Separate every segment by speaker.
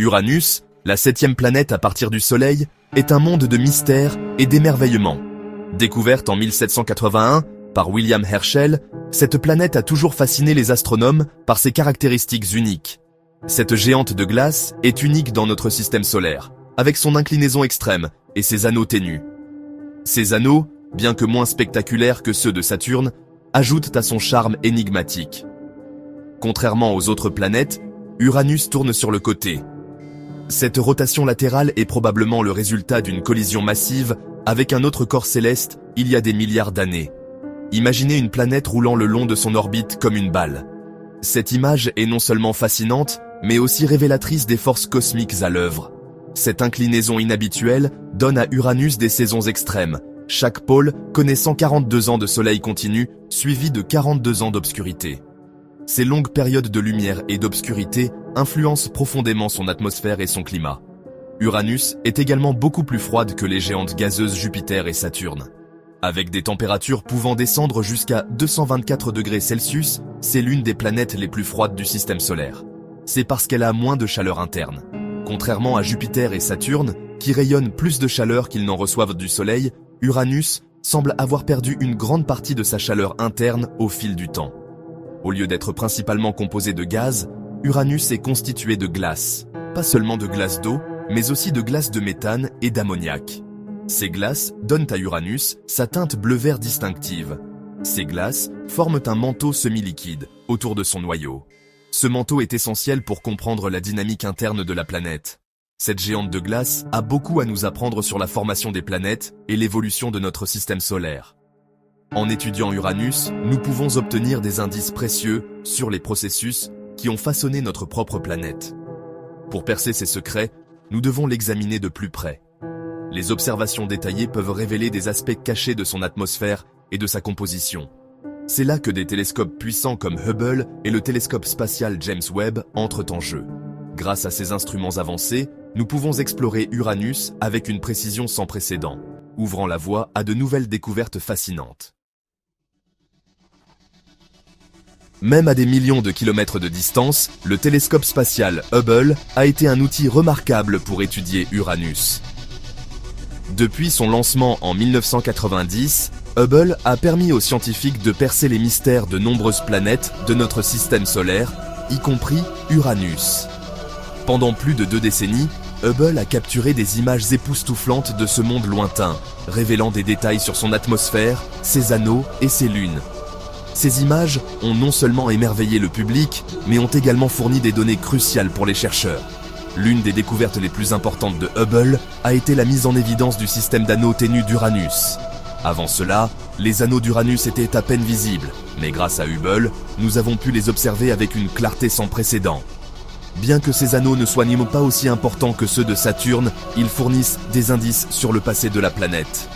Speaker 1: Uranus, la 7e planète à partir du Soleil, est un monde de mystère et d'émerveillement. Découverte en 1781 par William Herschel, cette planète a toujours fasciné les astronomes par ses caractéristiques uniques. Cette géante de glace est unique dans notre système solaire, avec son inclinaison extrême et ses anneaux ténus. Ces anneaux, bien que moins spectaculaires que ceux de Saturne, ajoutent à son charme énigmatique. Contrairement aux autres planètes, Uranus tourne sur le côté. Cette rotation latérale est probablement le résultat d'une collision massive avec un autre corps céleste il y a des milliards d'années. Imaginez une planète roulant le long de son orbite comme une balle. Cette image est non seulement fascinante, mais aussi révélatrice des forces cosmiques à l'œuvre. Cette inclinaison inhabituelle donne à Uranus des saisons extrêmes, chaque pôle connaissant 42 ans de soleil continu, suivi de 42 ans d'obscurité. Ces longues périodes de lumière et d'obscurité influencent profondément son atmosphère et son climat. Uranus est également beaucoup plus froide que les géantes gazeuses Jupiter et Saturne. Avec des températures pouvant descendre jusqu'à 224 degrés Celsius, c'est l'une des planètes les plus froides du système solaire. C'est parce qu'elle a moins de chaleur interne. Contrairement à Jupiter et Saturne, qui rayonnent plus de chaleur qu'ils n'en reçoivent du Soleil, Uranus semble avoir perdu une grande partie de sa chaleur interne au fil du temps. Au lieu d'être principalement composé de gaz, Uranus est constitué de glace. Pas seulement de glace d'eau, mais aussi de glace de méthane et d'ammoniac. Ces glaces donnent à Uranus sa teinte bleu-vert distinctive. Ces glaces forment un manteau semi-liquide autour de son noyau. Ce manteau est essentiel pour comprendre la dynamique interne de la planète. Cette géante de glace a beaucoup à nous apprendre sur la formation des planètes et l'évolution de notre système solaire. En étudiant Uranus, nous pouvons obtenir des indices précieux sur les processus qui ont façonné notre propre planète. Pour percer ces secrets, nous devons l'examiner de plus près. Les observations détaillées peuvent révéler des aspects cachés de son atmosphère et de sa composition. C'est là que des télescopes puissants comme Hubble et le télescope spatial James Webb entrent en jeu. Grâce à ces instruments avancés, nous pouvons explorer Uranus avec une précision sans précédent, ouvrant la voie à de nouvelles découvertes fascinantes. Même à des millions de kilomètres de distance, le télescope spatial Hubble a été un outil remarquable pour étudier Uranus. Depuis son lancement en 1990, Hubble a permis aux scientifiques de percer les mystères de nombreuses planètes de notre système solaire, y compris Uranus. Pendant plus de 2 décennies, Hubble a capturé des images époustouflantes de ce monde lointain, révélant des détails sur son atmosphère, ses anneaux et ses lunes. Ces images ont non seulement émerveillé le public, mais ont également fourni des données cruciales pour les chercheurs. L'une des découvertes les plus importantes de Hubble a été la mise en évidence du système d'anneaux ténus d'Uranus. Avant cela, les anneaux d'Uranus étaient à peine visibles, mais grâce à Hubble, nous avons pu les observer avec une clarté sans précédent. Bien que ces anneaux ne soient pas aussi importants que ceux de Saturne, ils fournissent des indices sur le passé de la planète.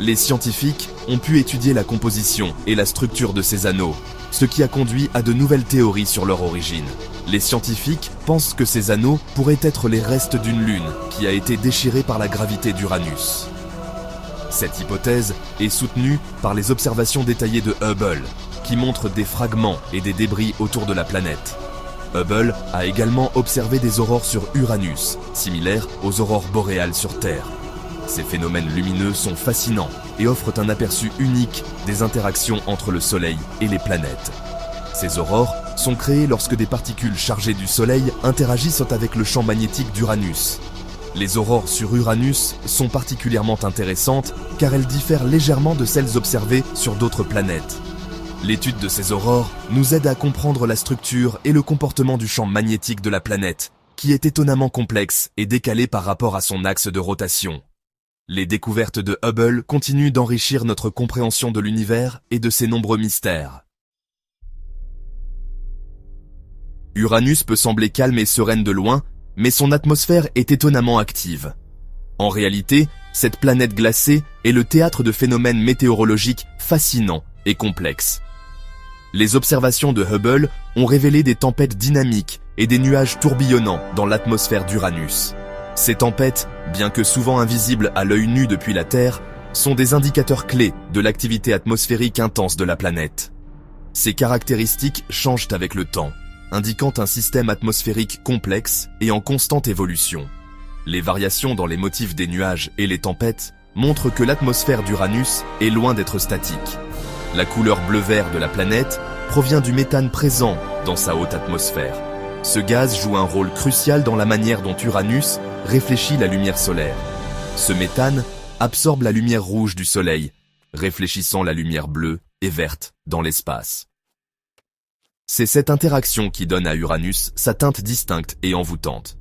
Speaker 1: Les scientifiques ont pu étudier la composition et la structure de ces anneaux, ce qui a conduit à de nouvelles théories sur leur origine. Les scientifiques pensent que ces anneaux pourraient être les restes d'une lune qui a été déchirée par la gravité d'Uranus. Cette hypothèse est soutenue par les observations détaillées de Hubble, qui montrent des fragments et des débris autour de la planète. Hubble a également observé des aurores sur Uranus, similaires aux aurores boréales sur Terre. Ces phénomènes lumineux sont fascinants et offrent un aperçu unique des interactions entre le Soleil et les planètes. Ces aurores sont créées lorsque des particules chargées du Soleil interagissent avec le champ magnétique d'Uranus. Les aurores sur Uranus sont particulièrement intéressantes car elles diffèrent légèrement de celles observées sur d'autres planètes. L'étude de ces aurores nous aide à comprendre la structure et le comportement du champ magnétique de la planète, qui est étonnamment complexe et décalé par rapport à son axe de rotation. Les découvertes de Hubble continuent d'enrichir notre compréhension de l'univers et de ses nombreux mystères. Uranus peut sembler calme et sereine de loin, mais son atmosphère est étonnamment active. En réalité, cette planète glacée est le théâtre de phénomènes météorologiques fascinants et complexes. Les observations de Hubble ont révélé des tempêtes dynamiques et des nuages tourbillonnants dans l'atmosphère d'Uranus. Ces tempêtes, bien que souvent invisibles à l'œil nu depuis la Terre, sont des indicateurs clés de l'activité atmosphérique intense de la planète. Ces caractéristiques changent avec le temps. indiquant un système atmosphérique complexe et en constante évolution. Les variations dans les motifs des nuages et les tempêtes montrent que l'atmosphère d'Uranus est loin d'être statique. La couleur bleu-vert de la planète provient du méthane présent dans sa haute atmosphère. Ce gaz joue un rôle crucial dans la manière dont Uranus réfléchit la lumière solaire. Ce méthane absorbe la lumière rouge du Soleil, réfléchissant la lumière bleue et verte dans l'espace. C'est cette interaction qui donne à Uranus sa teinte distincte et envoûtante.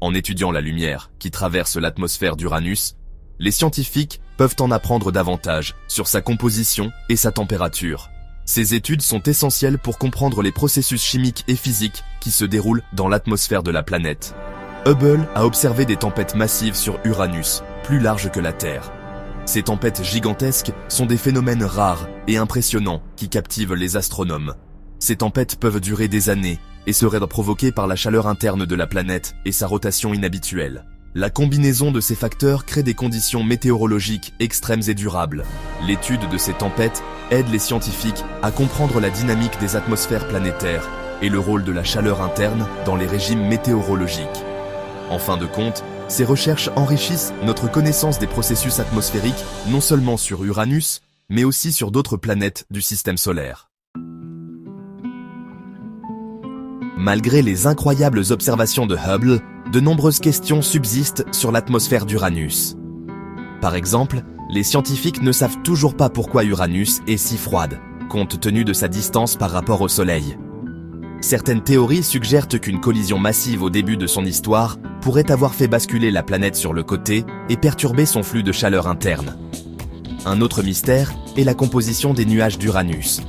Speaker 1: En étudiant la lumière qui traverse l'atmosphère d'Uranus, les scientifiques peuvent en apprendre davantage sur sa composition et sa température. Ces études sont essentielles pour comprendre les processus chimiques et physiques qui se déroulent dans l'atmosphère de la planète. Hubble a observé des tempêtes massives sur Uranus, plus larges que la Terre. Ces tempêtes gigantesques sont des phénomènes rares et impressionnants qui captivent les astronomes. Ces tempêtes peuvent durer des années et seraient provoquées par la chaleur interne de la planète et sa rotation inhabituelle. La combinaison de ces facteurs crée des conditions météorologiques extrêmes et durables. L'étude de ces tempêtes aide les scientifiques à comprendre la dynamique des atmosphères planétaires et le rôle de la chaleur interne dans les régimes météorologiques. En fin de compte, ces recherches enrichissent notre connaissance des processus atmosphériques non seulement sur Uranus, mais aussi sur d'autres planètes du système solaire. Malgré les incroyables observations de Hubble, de nombreuses questions subsistent sur l'atmosphère d'Uranus. Par exemple, les scientifiques ne savent toujours pas pourquoi Uranus est si froide, compte tenu de sa distance par rapport au Soleil. Certaines théories suggèrent qu'une collision massive au début de son histoire pourrait avoir fait basculer la planète sur le côté et perturber son flux de chaleur interne. Un autre mystère est la composition des nuages d'Uranus.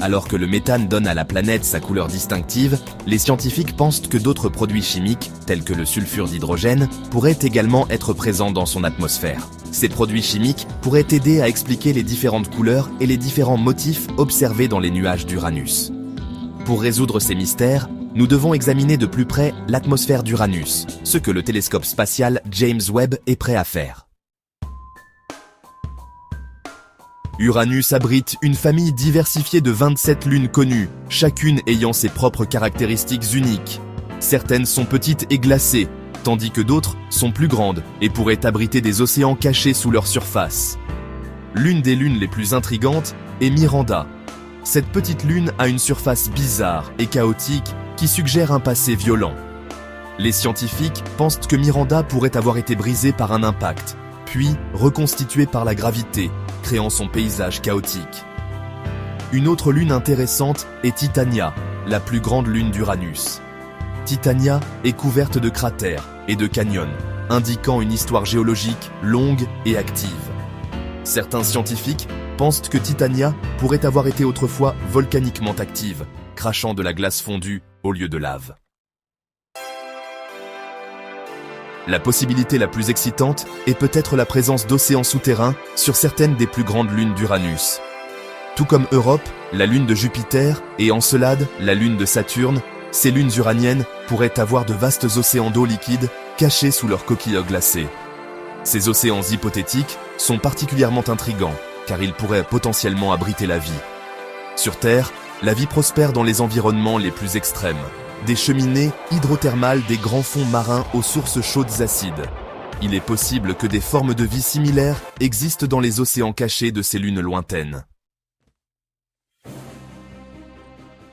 Speaker 1: Alors que le méthane donne à la planète sa couleur distinctive, les scientifiques pensent que d'autres produits chimiques, tels que le sulfure d'hydrogène, pourraient également être présents dans son atmosphère. Ces produits chimiques pourraient aider à expliquer les différentes couleurs et les différents motifs observés dans les nuages d'Uranus. Pour résoudre ces mystères, nous devons examiner de plus près l'atmosphère d'Uranus, ce que le télescope spatial James Webb est prêt à faire. Uranus abrite une famille diversifiée de 27 lunes connues, chacune ayant ses propres caractéristiques uniques. Certaines sont petites et glacées, tandis que d'autres sont plus grandes et pourraient abriter des océans cachés sous leur surface. L'une des lunes les plus intrigantes est Miranda. Cette petite lune a une surface bizarre et chaotique qui suggère un passé violent. Les scientifiques pensent que Miranda pourrait avoir été brisée par un impact, puis reconstituée par la gravité, créant son paysage chaotique. Une autre lune intéressante est Titania, la plus grande lune d'Uranus. Titania est couverte de cratères et de canyons, indiquant une histoire géologique longue et active. Certains scientifiques pensent que Titania pourrait avoir été autrefois volcaniquement active, crachant de la glace fondue au lieu de lave. La possibilité la plus excitante est peut-être la présence d'océans souterrains sur certaines des plus grandes lunes d'Uranus. Tout comme Europe, la lune de Jupiter, et Encelade, la lune de Saturne, ces lunes uraniennes pourraient avoir de vastes océans d'eau liquide cachés sous leurs coquilles glacées. Ces océans hypothétiques sont particulièrement intrigants, car ils pourraient potentiellement abriter la vie. Sur Terre, la vie prospère dans les environnements les plus extrêmes. Des cheminées hydrothermales des grands fonds marins aux sources chaudes acides. Il est possible que des formes de vie similaires existent dans les océans cachés de ces lunes lointaines.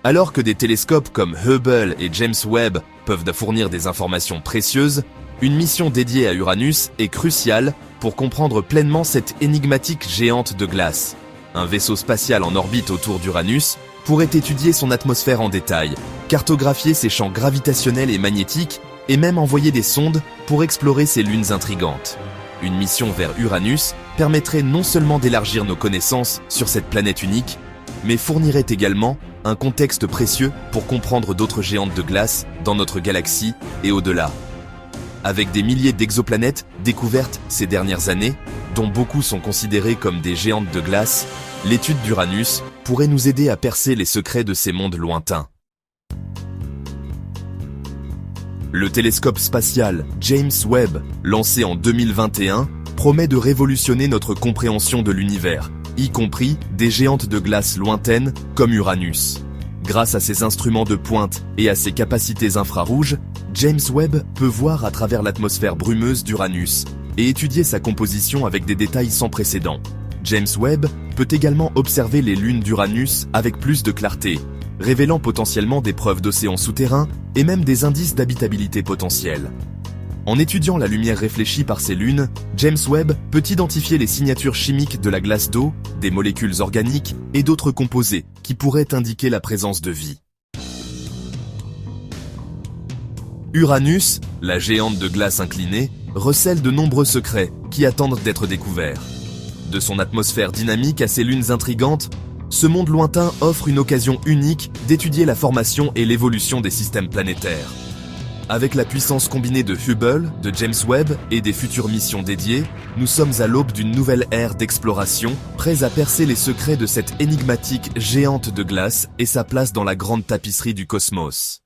Speaker 1: Alors que des télescopes comme Hubble et James Webb peuvent fournir des informations précieuses, une mission dédiée à Uranus est cruciale pour comprendre pleinement cette énigmatique géante de glace. Un vaisseau spatial en orbite autour d'Uranus pourrait étudier son atmosphère en détail, cartographier ses champs gravitationnels et magnétiques, et même envoyer des sondes pour explorer ces lunes intrigantes. Une mission vers Uranus permettrait non seulement d'élargir nos connaissances sur cette planète unique, mais fournirait également un contexte précieux pour comprendre d'autres géantes de glace dans notre galaxie et au-delà. Avec des milliers d'exoplanètes découvertes ces dernières années, dont beaucoup sont considérées comme des géantes de glace, l'étude d'Uranus pourrait nous aider à percer les secrets de ces mondes lointains. Le télescope spatial James Webb, lancé en 2021, promet de révolutionner notre compréhension de l'univers, y compris des géantes de glace lointaines comme Uranus. Grâce à ses instruments de pointe et à ses capacités infrarouges, James Webb peut voir à travers l'atmosphère brumeuse d'Uranus et étudier sa composition avec des détails sans précédent. James Webb peut également observer les lunes d'Uranus avec plus de clarté, révélant potentiellement des preuves d'océans souterrains et même des indices d'habitabilité potentielle. En étudiant la lumière réfléchie par ces lunes, James Webb peut identifier les signatures chimiques de la glace d'eau, des molécules organiques et d'autres composés qui pourraient indiquer la présence de vie. Uranus, la géante de glace inclinée, recèle de nombreux secrets qui attendent d'être découverts. De son atmosphère dynamique à ses lunes intrigantes, ce monde lointain offre une occasion unique d'étudier la formation et l'évolution des systèmes planétaires. Avec la puissance combinée de Hubble, de James Webb et des futures missions dédiées, nous sommes à l'aube d'une nouvelle ère d'exploration, prêts à percer les secrets de cette énigmatique géante de glace et sa place dans la grande tapisserie du cosmos.